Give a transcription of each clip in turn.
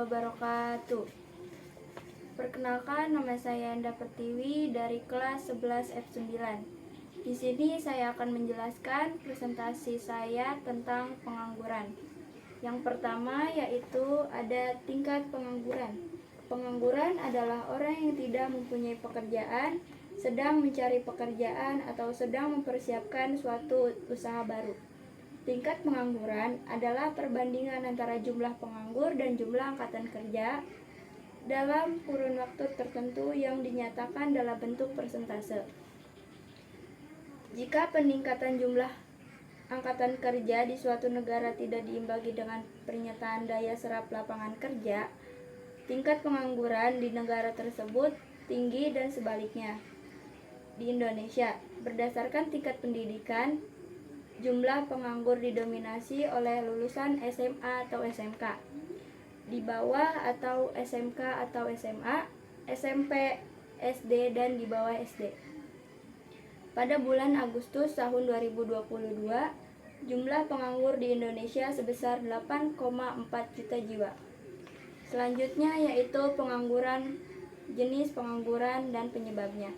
wabarakatuh. Perkenalkan, nama saya Enda Pertiwi dari kelas 11 F9. Di sini saya akan menjelaskan presentasi saya tentang pengangguran. Yang pertama yaitu ada tingkat pengangguran. Pengangguran adalah orang yang tidak mempunyai pekerjaan, sedang mencari pekerjaan, atau sedang mempersiapkan suatu usaha baru. Tingkat pengangguran adalah perbandingan antara jumlah penganggur dan jumlah angkatan kerja dalam kurun waktu tertentu yang dinyatakan dalam bentuk persentase. Jika peningkatan jumlah angkatan kerja di suatu negara tidak diimbangi dengan pernyataan daya serap lapangan kerja, tingkat pengangguran di negara tersebut tinggi dan sebaliknya. Di Indonesia, berdasarkan tingkat pendidikan, jumlah penganggur didominasi oleh lulusan SMA atau SMK, di bawah atau SMK atau SMA, SMP, SD, dan di bawah SD. Pada bulan Agustus tahun 2022, jumlah penganggur di Indonesia sebesar 8,4 juta jiwa. Selanjutnya yaitu pengangguran, jenis pengangguran dan penyebabnya.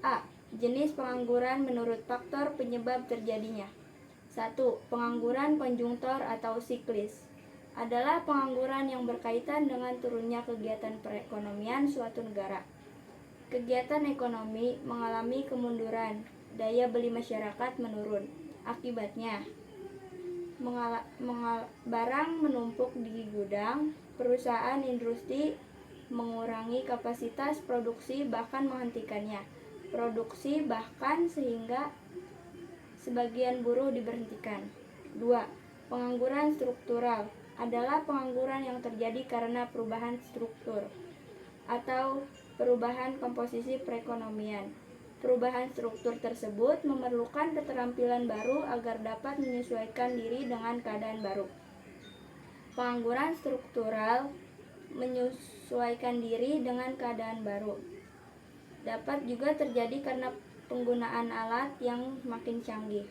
A. Jenis pengangguran menurut faktor penyebab terjadinya. 1. Pengangguran konjungtor atau siklis adalah pengangguran yang berkaitan dengan turunnya kegiatan perekonomian suatu negara. Kegiatan ekonomi mengalami kemunduran, daya beli masyarakat menurun. Akibatnya, barang menumpuk di gudang, perusahaan industri mengurangi kapasitas produksi bahkan menghentikannya produksi bahkan sehingga sebagian buruh diberhentikan. 2. Pengangguran struktural adalah pengangguran yang terjadi karena perubahan struktur atau perubahan komposisi perekonomian. Perubahan struktur tersebut memerlukan keterampilan baru agar dapat menyesuaikan diri dengan keadaan baru. Pengangguran struktural menyesuaikan diri dengan keadaan baru dapat juga terjadi karena penggunaan alat yang makin canggih.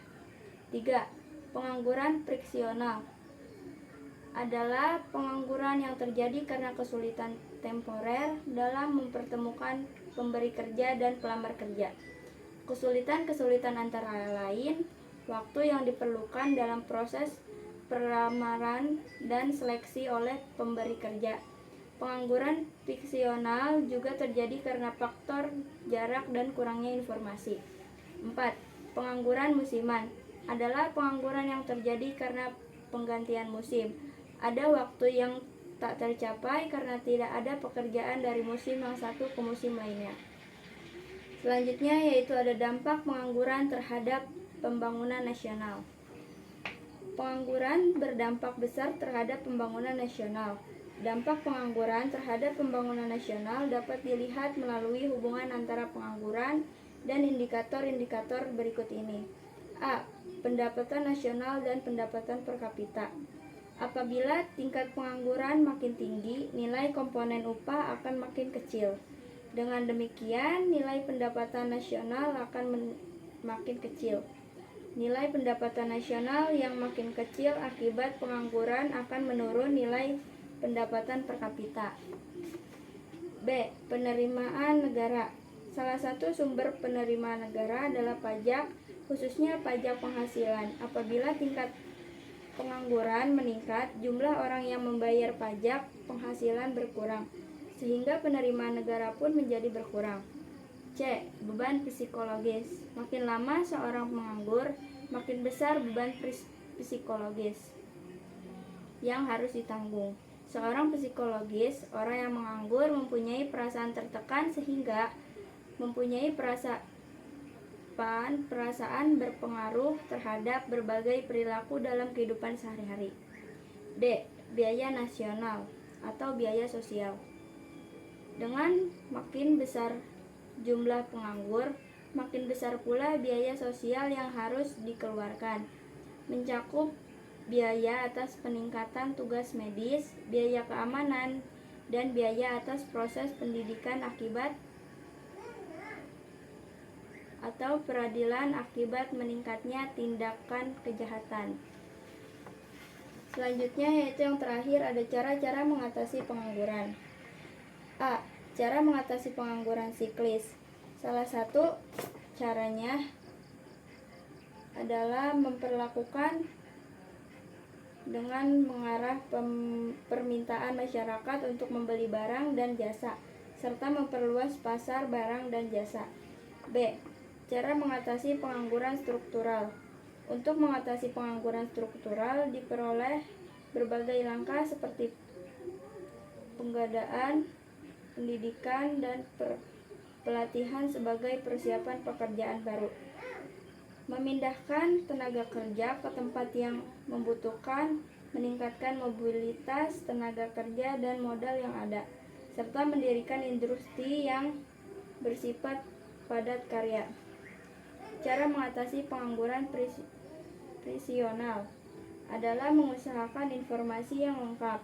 3. Pengangguran friksional adalah pengangguran yang terjadi karena kesulitan temporer dalam mempertemukan pemberi kerja dan pelamar kerja. Kesulitan-kesulitan antara lain waktu yang diperlukan dalam proses pelamaran dan seleksi oleh pemberi kerja. Pengangguran fiksional juga terjadi karena faktor jarak dan kurangnya informasi. 4. Pengangguran musiman adalah pengangguran yang terjadi karena penggantian musim. Ada waktu yang tak tercapai karena tidak ada pekerjaan dari musim yang satu ke musim lainnya. Selanjutnya yaitu ada dampak pengangguran terhadap pembangunan nasional. Pengangguran berdampak besar terhadap pembangunan nasional. Dampak pengangguran terhadap pembangunan nasional dapat dilihat melalui hubungan antara pengangguran dan indikator-indikator berikut ini. A. Pendapatan nasional dan pendapatan per kapita. Apabila tingkat pengangguran makin tinggi, nilai komponen upah akan makin kecil. Dengan demikian, nilai pendapatan nasional akan makin kecil. Nilai pendapatan nasional yang makin kecil akibat pengangguran akan menurun nilai pendapatan per kapita. B. Penerimaan negara. Salah satu sumber penerimaan negara adalah pajak, khususnya pajak penghasilan. Apabila tingkat pengangguran meningkat, jumlah orang yang membayar pajak penghasilan berkurang, sehingga penerimaan negara pun menjadi berkurang. C. Beban psikologis. Makin lama seorang penganggur, makin besar beban psikologis yang harus ditanggung. Seorang psikologis, orang yang menganggur mempunyai perasaan tertekan sehingga mempunyai perasaan berpengaruh terhadap berbagai perilaku dalam kehidupan sehari-hari. D. Biaya nasional atau biaya sosial. Dengan makin besar jumlah penganggur, makin besar pula biaya sosial yang harus dikeluarkan, mencakup biaya atas peningkatan tugas medis, biaya keamanan, dan biaya atas proses pendidikan akibat atau peradilan akibat meningkatnya tindakan kejahatan. Selanjutnya yaitu yang terakhir ada cara-cara mengatasi pengangguran. A. Cara mengatasi pengangguran siklis. Salah satu caranya adalah memperlakukan dengan mengarah permintaan masyarakat untuk membeli barang dan jasa, serta memperluas pasar barang dan jasa. B. Cara mengatasi pengangguran struktural. Untuk mengatasi pengangguran struktural diperoleh berbagai langkah seperti pengadaan, pendidikan, dan pelatihan sebagai persiapan pekerjaan baru. Memindahkan tenaga kerja ke tempat yang membutuhkan, meningkatkan mobilitas tenaga kerja dan modal yang ada, serta mendirikan industri yang bersifat padat karya. Cara mengatasi pengangguran prisional adalah mengusahakan informasi yang lengkap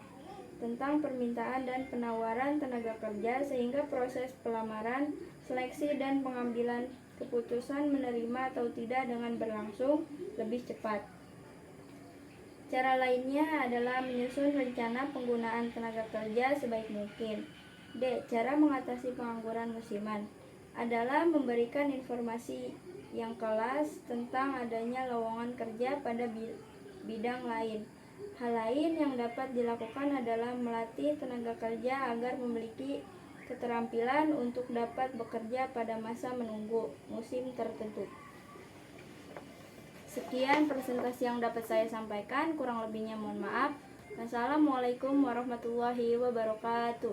tentang permintaan dan penawaran tenaga kerja sehingga proses pelamaran, seleksi, dan pengambilan keputusan menerima atau tidak dengan berlangsung lebih cepat. Cara lainnya adalah menyusun rencana penggunaan tenaga kerja sebaik mungkin. D. Cara mengatasi pengangguran musiman adalah memberikan informasi yang kelas tentang adanya lowongan kerja pada bidang lain. Hal lain yang dapat dilakukan adalah melatih tenaga kerja agar memiliki keterampilan untuk dapat bekerja pada masa menunggu musim tertentu. Sekian presentasi yang dapat saya sampaikan, kurang lebihnya mohon maaf. Wassalamualaikum warahmatullahi wabarakatuh.